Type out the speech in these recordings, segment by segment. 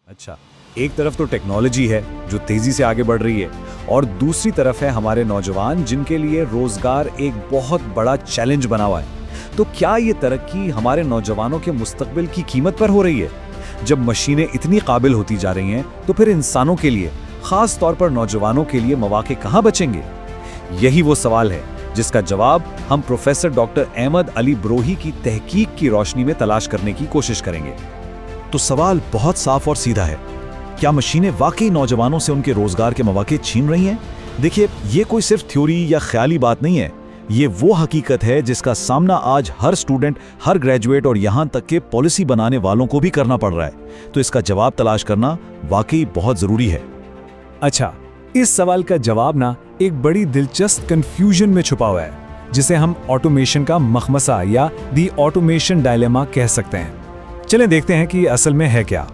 अच्छा, एक तरफ तो टेक्नोलॉजी है जो तेजी से आगे बढ़ रही है और दूसरी तरफ है हमारे नौजवान जिनके लिए रोजगार एक बहुत बड़ा चैलेंज बना हुआ है। तो क्या ये तरक्की हमारे नौजवानों के मुस्तकबिल की कीमत पर हो रही है? जब मशीनें इतनी काबिल होती जा रही हैं तो फिर इंसानों के लिए, खास तौर पर नौजवानों के लिए मौके कहां बचेंगे? यही वो सवाल है जिसका जवाब हम प्रोफेसर डॉक्टर अहमद अली ब्रोही की तहकीक की रोशनी में तलाश करने की कोशिश करेंगे। तो सवाल बहुत साफ और सीधा है, क्या मशीनें वाकई नौजवानों से उनके रोजगार के मौके छीन रही हैं? देखिए, ये कोई सिर्फ थ्योरी या ख्याली बात नहीं है, ये वो हकीकत है जिसका सामना आज हर स्टूडेंट, हर ग्रेजुएट और यहां तक के पॉलिसी बनाने वालों को भी करना पड़ रहा है। तो इसका जवाब तलाश करना वाकई बहुत जरूरी है। अच्छा, इस सवाल का जवाब ना एक बड़ी दिलचस्प कंफ्यूजन में छुपा हुआ है, जिसे हम ऑटोमेशन का मखमसा या दी ऑटोमेशन डायलेमा कह सकते हैं। चलें देखते हैं कि असल में है क्या।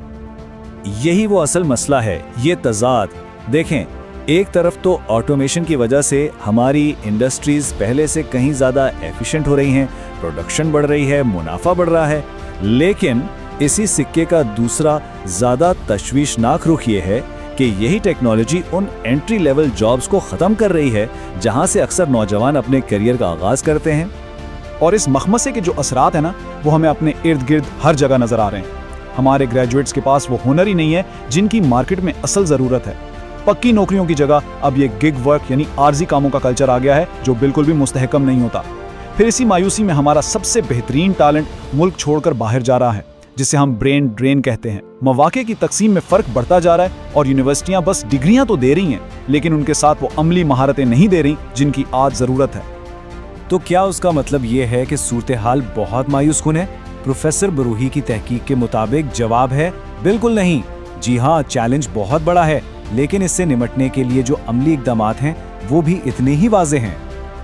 यही वो असल मसला है, ये तजाद। देखें, एक तरफ तो ऑटोमेशन की वजह से हमारी इंडस्ट्रीज पहले से कहीं ज़्यादा एफिशिएंट हो रही हैं, प्रोडक्शन बढ़ रही है, मुनाफा बढ़ रहा है। लेकिन इसी सिक्के का दूसरा ज़्यादा तशवीशनाक रुख ये है कि यही टेक्नोलॉजी उन एंट्री लेवल जॉब्स को ख़त्म कर रही है जहां से अक्सर नौजवान अपने करियर का आगाज़ करते हैं। और इस मखमसे के जो असरात है ना, वो हमें अपने इर्द गिर्द हर जगह नजर आ रहे हैं। हमारे ग्रेजुएट्स के पास वो हुनर ही नहीं है जिनकी मार्केट में असल ज़रूरत है। पक्की नौकरियों की जगह अब ये गिग वर्क यानी आर्जी कामों का कल्चर आ गया है जो बिल्कुल भी मुस्तहकम नहीं होता। फिर इसी मायूसी में हमारा सबसे बेहतरीन टैलेंट मुल्क छोड़कर बाहर जा रहा है, जिसे हम ब्रेन ड्रेन कहते हैं। मौके की तकसीम में फ़र्क बढ़ता जा रहा है और यूनिवर्सिटियां बस डिग्रियां तो दे रही हैं, लेकिन उनके साथ वो अमली महारतें नहीं दे रही जिनकी आज ज़रूरत है। तो क्या उसका मतलब ये है कि सूरत हाल बहुत मायूस कुन है? प्रोफेसर ब्रोही की तहकीक के मुताबिक जवाब है बिल्कुल नहीं। जी हाँ, चैलेंज बहुत बड़ा है, लेकिन इससे निपटने के लिए जो अमली इक़दामात हैं वो भी इतने ही वाज़ेह हैं।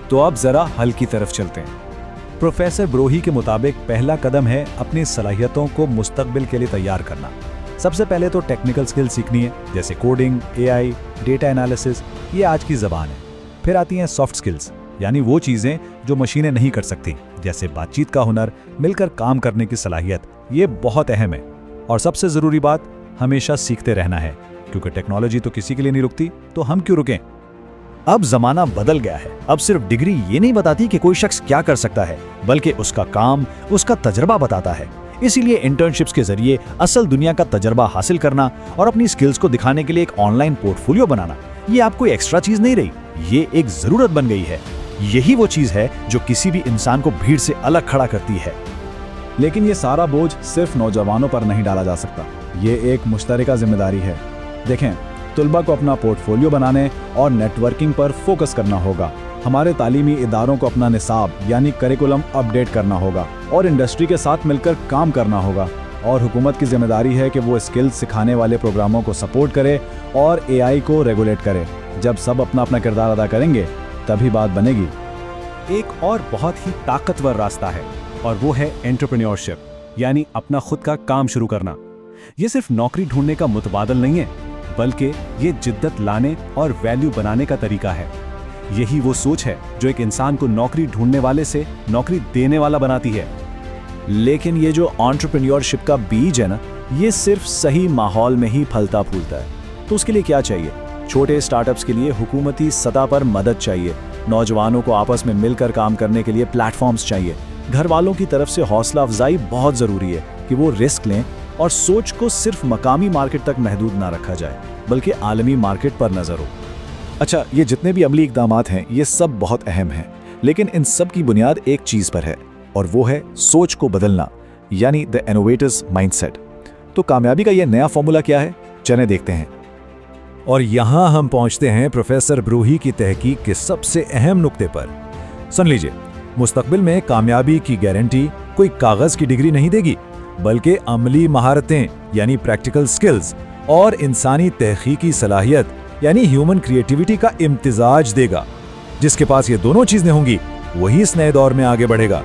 तो अब ज़रा हल की तरफ चलते हैं। प्रोफेसर ब्रोही के मुताबिक पहला कदम है अपनी सलाहियतों को मुस्तकबिल के लिए तैयार करना। सबसे पहले तो टेक्निकल स्किल सीखनी है, जैसे कोडिंग, एआई, डेटा एनालिसिस, ये आज की ज़बान है। फिर आती हैं सॉफ्ट स्किल्स, यानी वो चीज़ें जो मशीनें नहीं कर सकती, जैसे बातचीत का हुनर, मिलकर काम करने की सलाहियत। ये बहुत अहम है। और सबसे ज़रूरी बात, हमेशा सीखते रहना है, क्योंकि टेक्नोलॉजी तो किसी के लिए नहीं रुकती, तो हम क्यों रुकें? अब ज़माना बदल गया है। अब सिर्फ डिग्री ये नहीं बताती कि कोई शख्स क्या कर सकता है, बल्कि उसका काम, उसका तजर्बा बताता है। इसीलिए इंटर्नशिप्स के जरिए असल दुनिया का तजर्बा हासिल करना और अपनी स्किल्स को दिखाने के लिए एक ऑनलाइन पोर्टफोलियो बनाना, ये आपको एक्स्ट्रा चीज़ नहीं रही, ये एक ज़रूरत बन गई है। यही वो चीज़ है जो किसी भी इंसान को भीड़ से अलग खड़ा करती है। लेकिन ये सारा बोझ सिर्फ नौजवानों पर नहीं डाला जा सकता, ये एक मुश्तरका जिम्मेदारी है। देखें, तुलबा को अपना पोर्टफोलियो बनाने और नेटवर्किंग पर फोकस करना होगा। हमारे तालीमी इदारों को अपना निसाब यानी करिकुलम अपडेट करना होगा और इंडस्ट्री के साथ मिलकर काम करना होगा। और हुकूमत की जिम्मेदारी है कि वो स्किल्स सिखाने वाले प्रोग्रामों को सपोर्ट करे और एआई को रेगुलेट करे। जब सब अपना अपना किरदार अदा करेंगे तभी बात बनेगी। एक और बहुत ही ताकतवर रास्ता है और वो है एंटरप्रेन्योरशिप, यानी अपना खुद का काम शुरू करना। ये सिर्फ नौकरी ढूंढने का मुतबादल नहीं है, बल्कि ये जिद्दत लाने और वैल्यू बनाने का तरीका है। यही वो सोच है जो एक इंसान को नौकरी ढूंढने वाले से नौकरी देने वाला बनाती है। लेकिन ये जो एंटरप्रेन्योरशिप का बीज है ना, ये सिर्फ सही माहौल में ही फलता फूलता है। तो उसके लिए क्या चाहिए? छोटे स्टार्टअप्स के लिए हुकूमती सतह पर मदद चाहिए, नौजवानों को आपस में मिलकर काम करने के लिए प्लेटफॉर्म्स चाहिए, घर वालों की तरफ से हौसला अफजाई बहुत ज़रूरी है कि वो रिस्क लें और सोच को सिर्फ मकामी मार्केट तक महदूद ना रखा जाए, बल्कि आलमी मार्केट पर नज़र हो। अच्छा, ये जितने भी अमली इक़दामात हैं, ये सब बहुत अहम हैं, लेकिन इन सब की बुनियाद एक चीज़ पर है और वो है सोच को बदलना, यानी द इनोवेटर्स माइंडसेट। तो कामयाबी का ये नया फॉर्मूला क्या है, चलें देखते हैं। और यहाँ हम पहुँचते हैं प्रोफेसर ब्रोही की तहकीक के सबसे अहम नुक्ते पर। सुन लीजिए, मुस्तकबिल में कामयाबी की गारंटी कोई कागज़ की डिग्री नहीं देगी, बल्कि अमली महारतें यानी प्रैक्टिकल स्किल्स और इंसानी तहकीकी सलाहियत यानी ह्यूमन क्रिएटिविटी का इम्तिजाज देगा। जिसके पास ये दोनों चीज़ें होंगी वही इस नए दौर में आगे बढ़ेगा।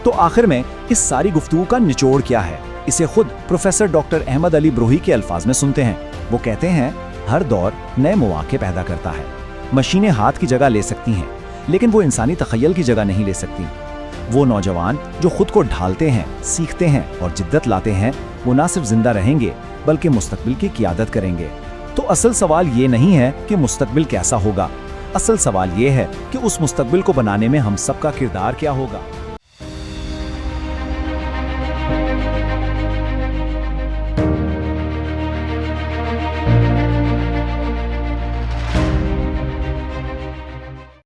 तो आखिर में इस सारी गुफ्तगू का निचोड़ क्या है? इसे खुद प्रोफेसर डॉक्टर अहमद अली ब्रोही के अल्फाज में सुनते हैं। वो कहते हैं हर दौर नए मौके पैदा करता है। मशीनें हाथ की जगह ले सकती हैं, लेकिन वो इंसानी तख़य्युल की जगह नहीं ले सकती। वो नौजवान जो खुद को ढालते हैं, सीखते हैं और जिद्दत लाते हैं, वो ना सिर्फ जिंदा रहेंगे बल्कि मुस्तकबिल की क़ियादत करेंगे। तो असल सवाल ये नहीं है कि मुस्तकबिल कैसा होगा, असल सवाल ये है कि उस मुस्तकबिल को बनाने में हम सबका किरदार क्या होगा।